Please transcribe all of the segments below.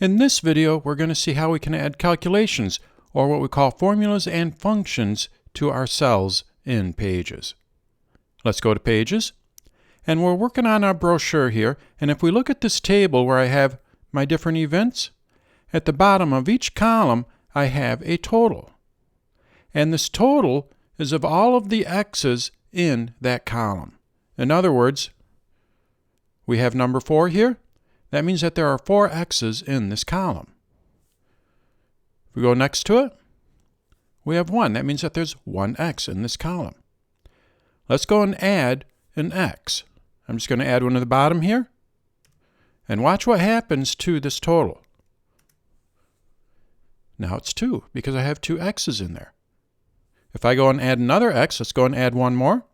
In this video, we're going to see how we can add calculations, or what we call formulas and functions, to our cells in Pages. Let's go to Pages, and we're working on our brochure here, and if we look at this table where I have my different events, at the bottom of each column I have a total. And this total is of all of the x's in that column. In other words, we have number 4 here. That means that there are 4 x's in this column. If we go next to it, we have 1. That means that there's 1 x in this column. Let's go and add an x. I'm just going to add one to the bottom here. And watch what happens to this total. Now it's 2 because I have 2 x's in there. If I go and add another x, let's go and add one more.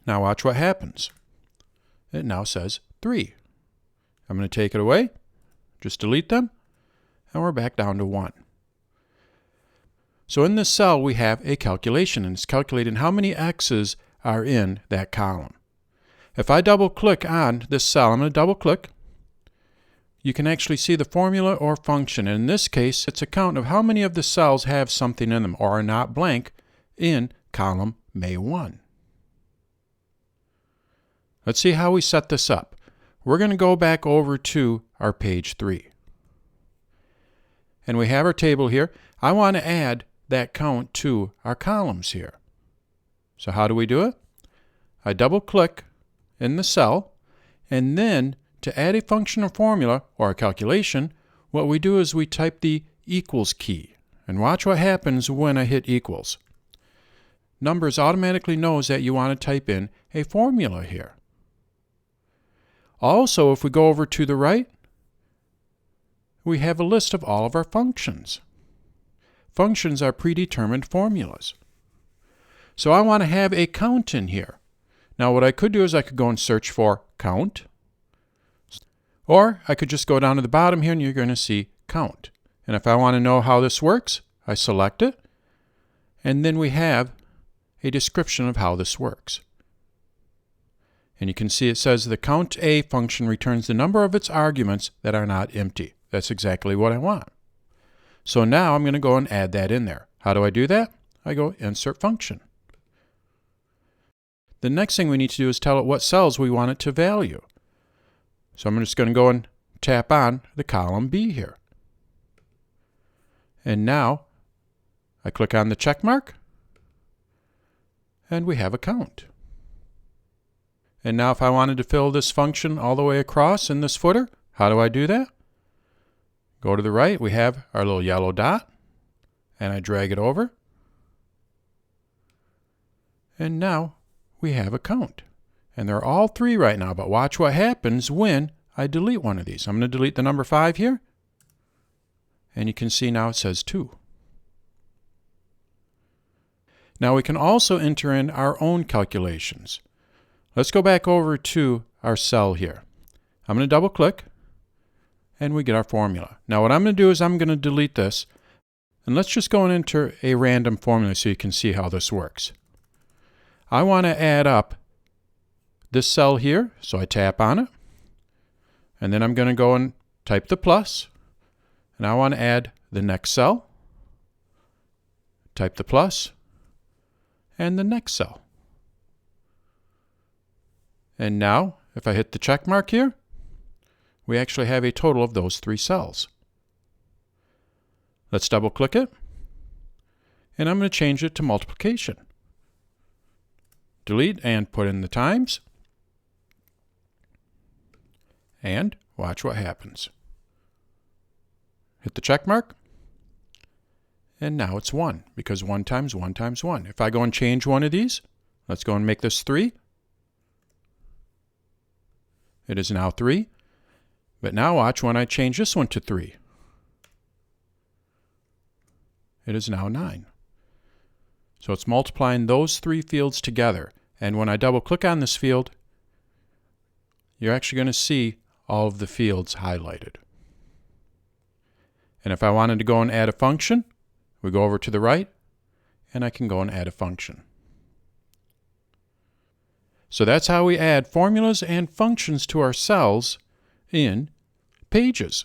Now watch what happens. It now says 3. I'm going to take it away, just delete them, and we're back down to 1. So in this cell we have a calculation, and it's calculating how many x's are in that column. If I double click on this cell, I'm going to double click, you can actually see the formula or function. And in this case, it's a count of how many of the cells have something in them or are not blank in column May 1. Let's see how we set this up. We're going to go back over to our page 3. And we have our table here. I want to add that count to our columns here. So how do we do it? I double click in the cell, and then to add a function or formula or a calculation, what we do is we type the equals key. And watch what happens when I hit equals. Numbers automatically knows that you want to type in a formula here. Also, if we go over to the right, we have a list of all of our functions. Functions are predetermined formulas. So I want to have a count in here. Now what I could do is I could go and search for count, or I could just go down to the bottom here and you're going to see count. And if I want to know how this works, I select it, and then we have a description of how this works. And you can see it says the count A function returns the number of its arguments that are not empty. That's exactly what I want. So now I'm going to go and add that in there. How do I do that? I go insert function. The next thing we need to do is tell it what cells we want it to value. So I'm just going to go and tap on the column B here. And now I click on the check mark, and we have a count. And now if I wanted to fill this function all the way across in this footer, how do I do that? Go to the right, we have our little yellow dot, and I drag it over. And now we have a count. And they're all 3 right now, but watch what happens when I delete one of these. I'm going to delete the number 5 here, and you can see now it says 2. Now we can also enter in our own calculations. Let's go back over to our cell here. I'm going to double click, and we get our formula. Now what I'm going to do is I'm going to delete this, and let's just go and enter a random formula so you can see how this works. I want to add up this cell here, so I tap on it, and then I'm going to go and type the plus, and I want to add the next cell, type the plus, and the next cell. And now, if I hit the check mark here, we actually have a total of those 3 cells. Let's double click it, and I'm going to change it to multiplication. Delete and put in the times. And watch what happens. Hit the check mark, and now it's 1, because 1 times 1 times 1. If I go and change one of these, let's go and make this 3. It is now 3. But now watch when I change this one to 3. It is now 9. So it's multiplying those 3 fields together. And when I double click on this field, you're actually going to see all of the fields highlighted. And if I wanted to go and add a function, we go over to the right, and I can go and add a function. So that's how we add formulas and functions to our cells in Pages.